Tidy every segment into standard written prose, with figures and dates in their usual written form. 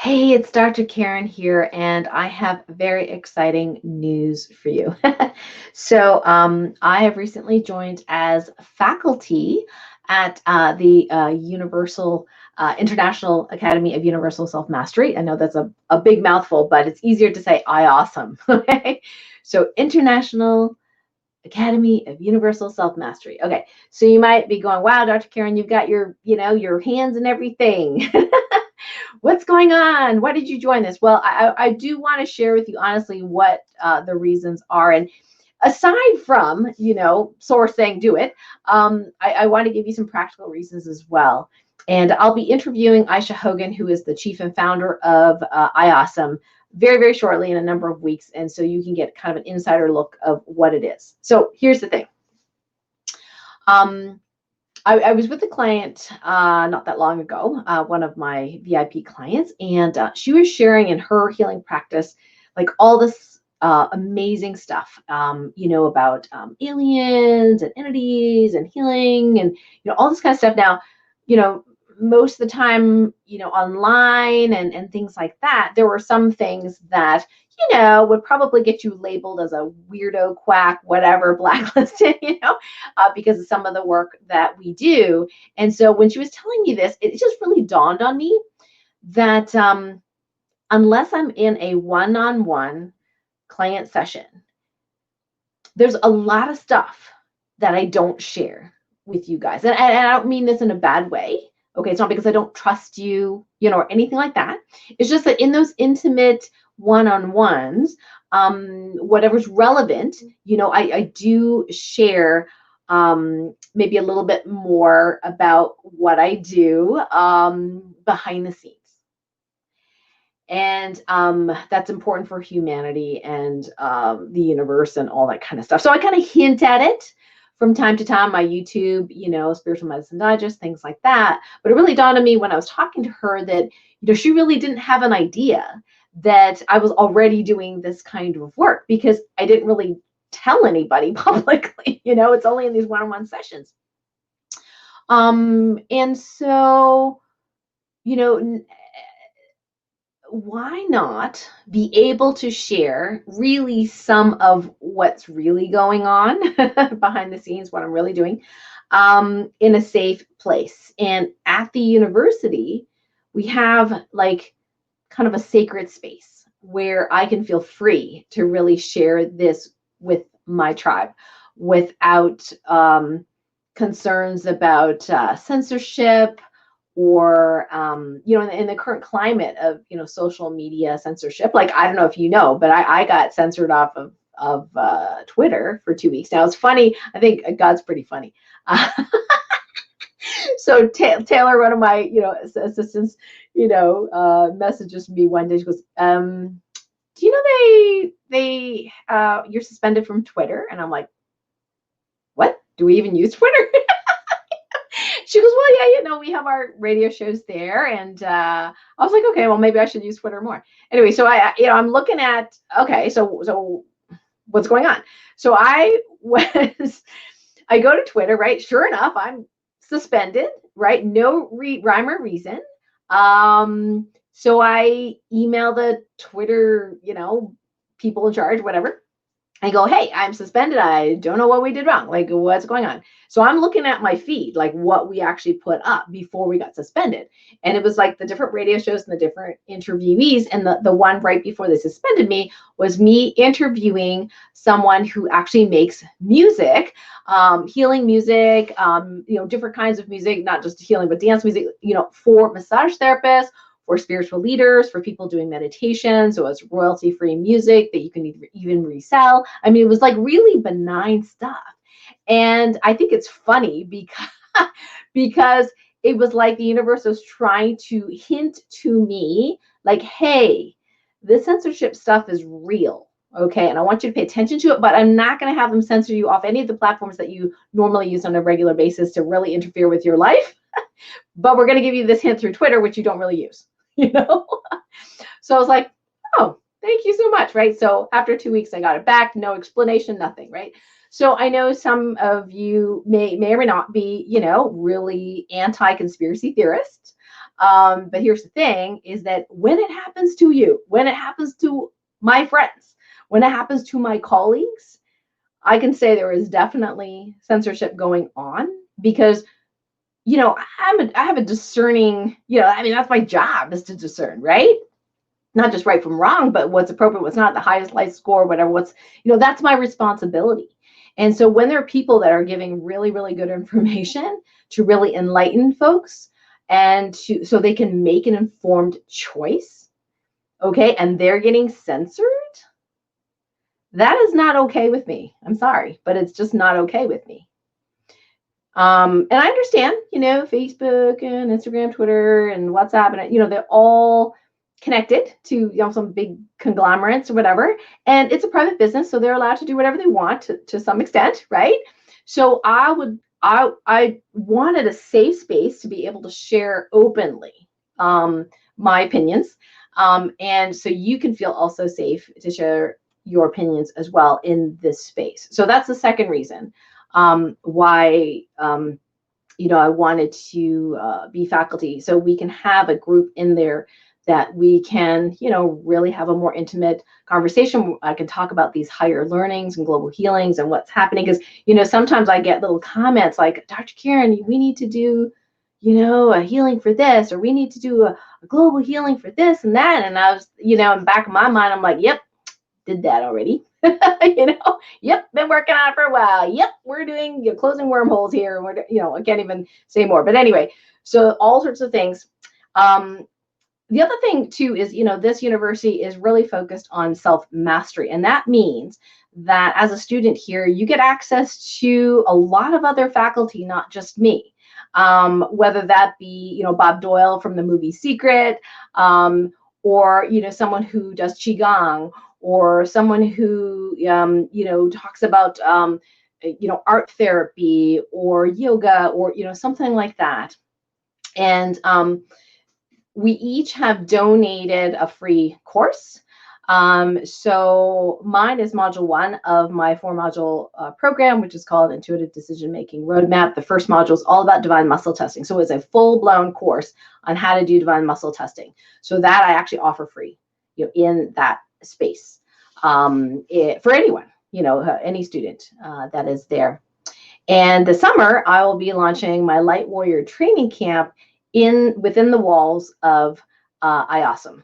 Hey, it's Dr. Karen here, and I have very exciting news for you. I have recently joined as faculty at the Universal International Academy of Universal Self Mastery. I know that's a big mouthful, but it's easier to say IASUM. Okay, so International Academy of Universal Self Mastery. Okay, so you might be going, "Wow, Dr. Karen, you've got your hands and everything." What's going on? Why did you join this? Well, I do want to share with you honestly what the reasons are. And aside from, source saying do it, I want to give you some practical reasons as well. And I'll be interviewing Aisha Hogan, who is the chief and founder of IASUM, very, very shortly in a number of weeks. And so you can get kind of an insider look of what it is. So here's the thing. I was with a client not that long ago, one of my VIP clients, and she was sharing in her healing practice, like all this amazing stuff, about aliens and entities and healing and, all this kind of stuff. Now, you know, most of the time, online and things like that, there were some things that would probably get you labeled as a weirdo, quack, whatever, blacklisted, because of some of the work that we do. And so when she was telling me this, it just really dawned on me that unless I'm in a one-on-one client session, there's a lot of stuff that I don't share with you guys. And I don't mean this in a bad way. Okay, it's not because I don't trust you, or anything like that. It's just that in those intimate one-on-ones, whatever's relevant, I do share maybe a little bit more about what I do behind the scenes. And that's important for humanity and the universe and all that kind of stuff. So I kind of hint at it from time to time, my YouTube, Spiritual Medicine Digest, things like that. But it really dawned on me when I was talking to her that, she really didn't have an idea that I was already doing this kind of work because I didn't really tell anybody publicly. It's only in these one-on-one sessions. And so, why not be able to share really some of what's really going on behind the scenes, what I'm really doing, in a safe place? And at the university, we have like kind of a sacred space where I can feel free to really share this with my tribe without concerns about censorship or in the current climate of social media censorship. Like, I don't know if you know, but I got censored off of Twitter for 2 weeks now. It's funny. I think God's pretty funny. So Taylor, one of my assistants, messages me one day. She goes, do you know they you're suspended from Twitter? And I'm like, what? Do we even use Twitter? She goes, well, yeah, we have our radio shows there. And I was like, okay, well, maybe I should use Twitter more. Anyway, so I'm looking at, okay, so what's going on? So I go to Twitter, right? Sure enough, I'm suspended, right? No rhyme or reason. So I email the Twitter, people in charge, whatever. I go, hey, I'm suspended. I don't know what we did wrong. Like, what's going on? So I'm looking at my feed, like what we actually put up before we got suspended. And it was like the different radio shows and the different interviewees. And the one right before they suspended me was me interviewing someone who actually makes music, healing music, different kinds of music, not just healing, but dance music, for massage therapists, for spiritual leaders, for people doing meditation. So it's royalty-free music that you can even resell. I mean, it was like really benign stuff. And I think it's funny because it was like the universe was trying to hint to me like, hey, this censorship stuff is real. Okay, and I want you to pay attention to it, but I'm not going to have them censor you off any of the platforms that you normally use on a regular basis to really interfere with your life. But we're going to give you this hint through Twitter, which you don't really use. So I was like, oh, thank you so much, right? So after 2 weeks, I got it back, no explanation, nothing, right? So I know some of you may or may not be, really anti-conspiracy theorists. But here's the thing is that when it happens to you, when it happens to my friends, when it happens to my colleagues, I can say there is definitely censorship going on because, I have a discerning, I mean, that's my job is to discern, right? Not just right from wrong, but what's appropriate, what's not, the highest life score, whatever, that's my responsibility. And so when there are people that are giving really, really good information to really enlighten folks and so they can make an informed choice, okay, and they're getting censored, that is not okay with me. I'm sorry, but it's just not okay with me. And I understand, Facebook and Instagram, Twitter and WhatsApp, and they're all connected to some big conglomerates or whatever, and it's a private business, so they're allowed to do whatever they want to some extent, right? So I wanted a safe space to be able to share openly my opinions, and so you can feel also safe to share your opinions as well in this space. So that's the second reason why I wanted to be faculty, so we can have a group in there that we can, really have a more intimate conversation. I can talk about these higher learnings and global healings and what's happening. Because, sometimes I get little comments like, Dr. Karen, we need to do, a healing for this, or we need to do a global healing for this and that. And I was, in the back of my mind, I'm like, yep, did that already. Yep, been working on it for a while. Yep, we're doing closing wormholes here. We're, I can't even say more. But anyway, so all sorts of things. The other thing too is, this university is really focused on self-mastery. And that means that as a student here, you get access to a lot of other faculty, not just me. Whether that be, Bob Doyle from the movie Secret, or, someone who does Qigong, or someone who, talks about, art therapy or yoga, or, something like that. And we each have donated a free course. So mine is module 1 of my 4-module program, which is called Intuitive Decision Making Roadmap. The first module is all about divine muscle testing. So it's a full-blown course on how to do divine muscle testing. So that I actually offer free, in that space for anyone, any student that is there. And this summer, I will be launching my Light Warrior Training Camp within the walls of IASUM.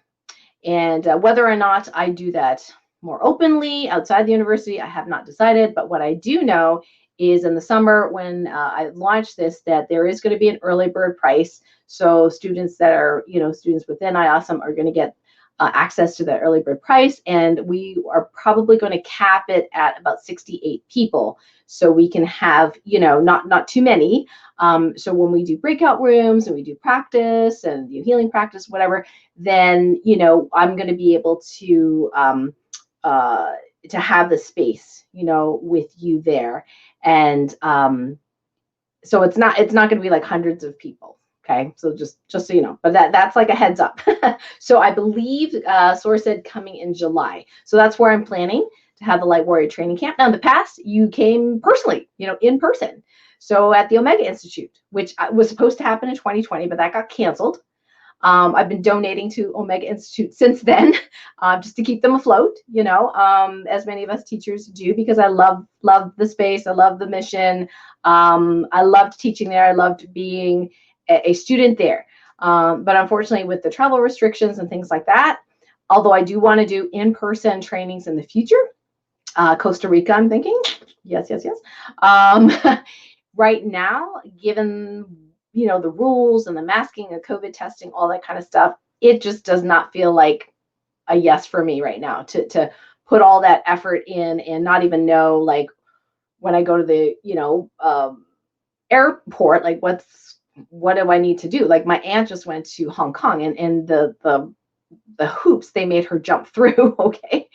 And whether or not I do that more openly outside the university, I have not decided. But what I do know is in the summer when I launch this, that there is going to be an early bird price. So students that are, students within IASUM are going to get access to that early bird price. And we are probably going to cap it at about 68 people. So we can have, not too many. So when we do breakout rooms and we do practice and healing practice, whatever, then, I'm going to be able to have the space, with you there. And so it's not going to be like hundreds of people. Okay, so just so you know, but that's like a heads up. So I believe Source said coming in July. So that's where I'm planning to have the Light Warrior Training Camp. Now in the past, you came personally, in person. So at the Omega Institute, which was supposed to happen in 2020, but that got canceled. I've been donating to Omega Institute since then, just to keep them afloat, as many of us teachers do, because I love the space. I love the mission. I loved teaching there. I loved being a student there. But unfortunately, with the travel restrictions and things like that, although I do want to do in-person trainings in the future, Costa Rica, I'm thinking, yes. Right now, given the rules and the masking and COVID testing, all that kind of stuff, it just does not feel like a yes for me right now to put all that effort in and not even know, like, when I go to the airport, like what do I need to do? Like my aunt just went to Hong Kong and the hoops they made her jump through, okay,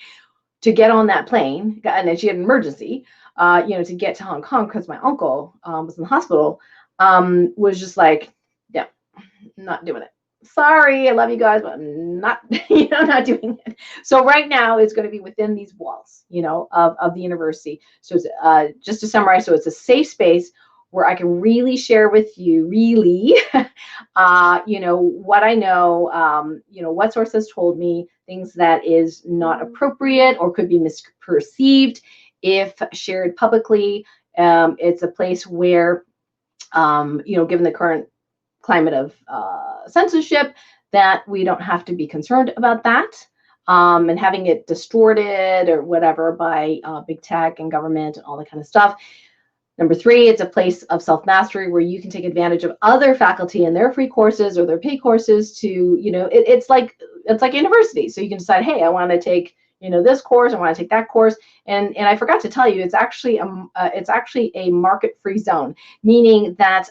to get on that plane, and then she had an emergency, to get to Hong Kong because my uncle was in the hospital, was just like, yeah, not doing it. Sorry, I love you guys, but I'm not, not doing it. So right now it's going to be within these walls, of the university. So it's, just to summarize, so it's a safe space where I can really share with you, really, what I know, what sources told me, things that is not appropriate or could be misperceived if shared publicly. It's a place where, given the current climate of censorship, that we don't have to be concerned about that. And having it distorted or whatever by big tech and government and all that kind of stuff. Number three, it's a place of self-mastery where you can take advantage of other faculty and their free courses or their paid courses to, it's like university. So you can decide, hey, I want to take, this course, I want to take that course. And I forgot to tell you, it's actually a market-free zone, meaning that,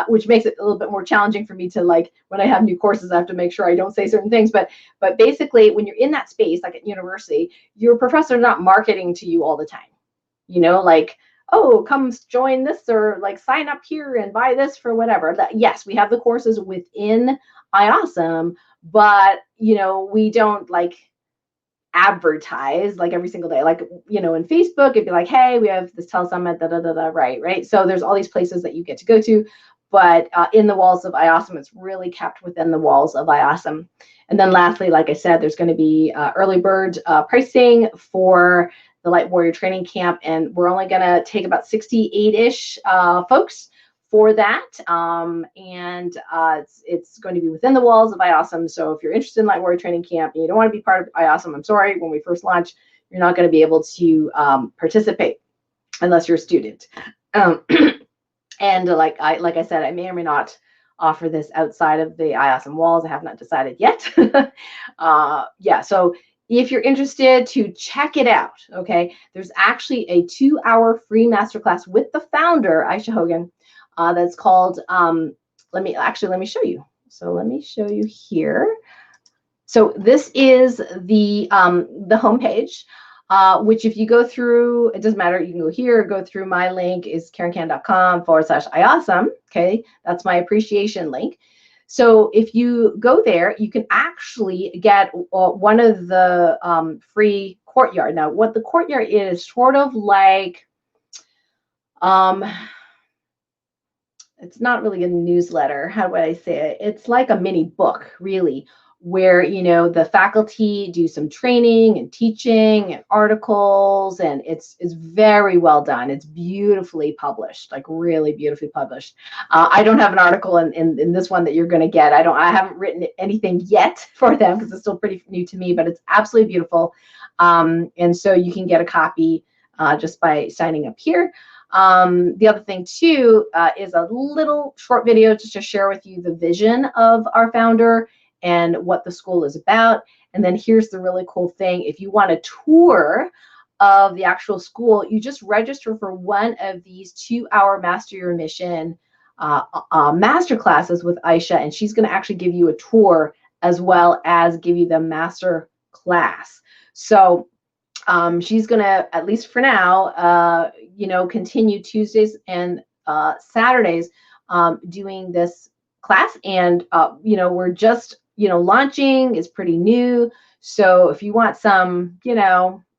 which makes it a little bit more challenging for me to, like, when I have new courses, I have to make sure I don't say certain things. But basically, when you're in that space, like at university, your professor is not marketing to you all the time, like, oh, come join this, or like sign up here and buy this for whatever. Yes, we have the courses within IASUM, but we don't like advertise like every single day. Like, in Facebook, it'd be like, hey, we have this telesummit, right. So there's all these places that you get to go to, but in the walls of IASUM, it's really kept within the walls of IASUM. And then lastly, like I said, there's going to be early bird pricing for the Light Warrior Training Camp, and we're only going to take about 68-ish folks for that, and it's going to be within the walls of IASUM. So if you're interested in Light Warrior Training Camp and you don't want to be part of IASUM, I'm sorry, when we first launch, you're not going to be able to participate unless you're a student. And like I said, I may or may not offer this outside of the IASUM walls. I have not decided yet. Yeah, so if you're interested to check it out, okay, there's actually a 2-hour free masterclass with the founder, Aisha Hogan, that's called, let me show you. So let me show you here. So this is the homepage, which if you go through, it doesn't matter, you can go here, go through my link is karenkan.com/IASUM, okay, that's my appreciation link. So if you go there, you can actually get one of the free courtyard. Now, what the courtyard is sort of like, it's not really a newsletter. How would I say it? It's like a mini book, really, where, the faculty do some training and teaching and articles, and it's very well done. It's beautifully published, like really beautifully published. I don't have an article in this one that you're going to get. I haven't written anything yet for them because it's still pretty new to me, but it's absolutely beautiful. And so you can get a copy just by signing up here. The other thing too is a little short video just to share with you the vision of our founder and what the school is about. And then here's the really cool thing. If you want a tour of the actual school, you just register for one of these 2-hour Master Your Mission master classes with Aisha, and she's going to actually give you a tour as well as give you the master class. So she's going to, at least for now, continue Tuesdays and Saturdays doing this class. And, we're just, launching. It's pretty new. So if you want some,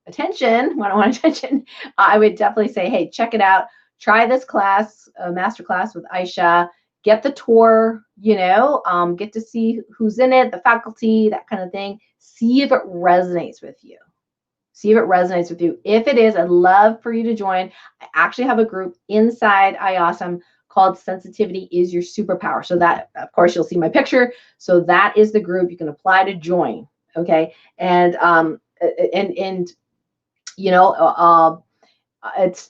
attention, one-on-one attention, I would definitely say, hey, check it out. Try this class, master class with Aisha. Get the tour, get to see who's in it, the faculty, that kind of thing. See if it resonates with you. See if it resonates with you. If it is, I'd love for you to join. I actually have a group inside IASUM called Sensitivity is Your Superpower. So that, of course, you'll see my picture. So that is the group you can apply to join. Okay. And it's,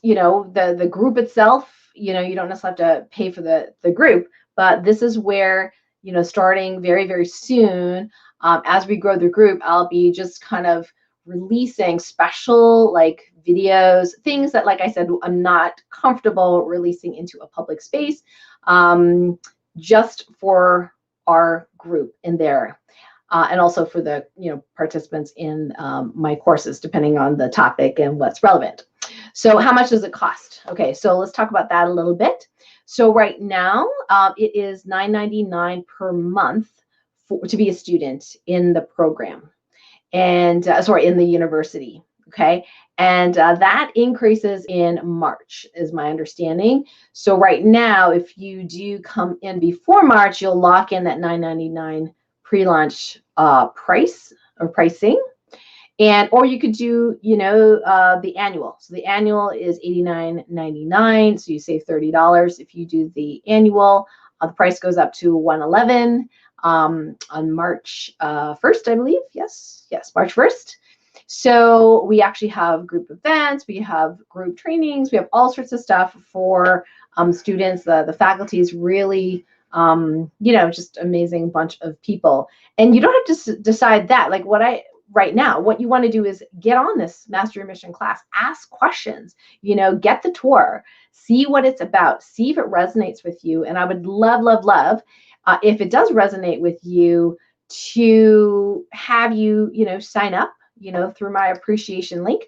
the group itself, you don't necessarily have to pay for the group, but this is where, starting very, very soon, as we grow the group, I'll be just kind of releasing special like videos, things that, like I said, I'm not comfortable releasing into a public space, just for our group in there, and also for the participants in my courses, depending on the topic and what's relevant. So how much does it cost? Okay, so let's talk about that a little bit. So right now, it is $9.99 per month to be a student in the program. And in the university. Okay, and that increases in March, is my understanding. So right now, if you do come in before March, you'll lock in that $9.99 pre-launch price or pricing. And or you could do, you know, the annual. So the annual is $89.99, so you save $30. If you do the annual, the price goes up to $111 on March 1st, I believe. Yes, March 1st. So we actually have group events, we have group trainings, we have all sorts of stuff for students. The faculty is really, you know, just amazing bunch of people. And you don't have to decide that. Like right now, what you want to do is get on this Master Your Mission class, ask questions, you know, get the tour, see what it's about, see if it resonates with you. And I would love, if it does resonate with you, to have you, you know, sign up, you know, through my appreciation link,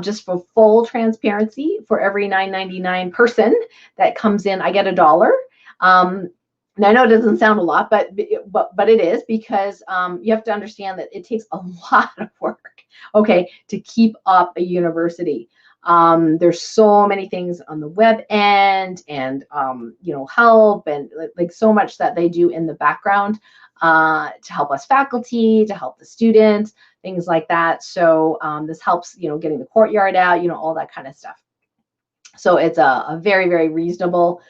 just for full transparency. For every $9.99 person that comes in, I get $1. And I know it doesn't sound a lot, but it is, because you have to understand that it takes a lot of work, okay, to keep up a university. There's so many things on the web end, and you know, help, and like so much that they do in the background to help us faculty, to help the students, things like that. So this helps, you know, getting the courtyard out, you know, all that kind of stuff. So it's a very reasonable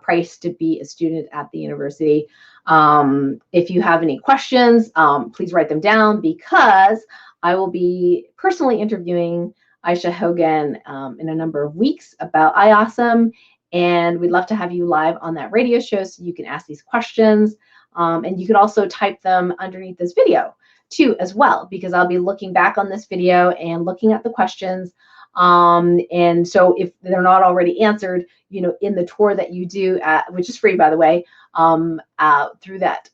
price to be a student at the university. If you have any questions, please write them down, because I will be personally interviewing Aisha Hogan in a number of weeks about IASUM, and we'd love to have you live on that radio show so you can ask these questions. And you can also type them underneath this video too as well, because I'll be looking back on this video and looking at the questions. And so if they're not already answered, you know, in the tour that you do, which is free, by the way, through that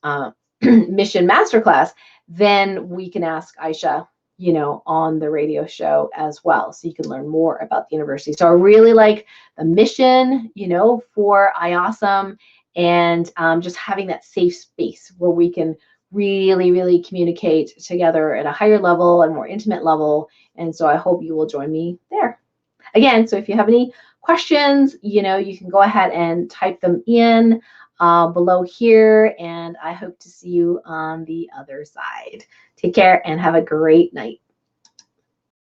Mission Masterclass, then we can ask Aisha, you know, on the radio show as well, so you can learn more about the university. So I really like the mission, you know, for IASUM, and just having that safe space where we can really communicate together at a higher level and more intimate level. And so I hope you will join me there. Again, so if you have any questions, you know, you can go ahead and type them in below here, and I hope to see you on the other side. Take care and have a great night.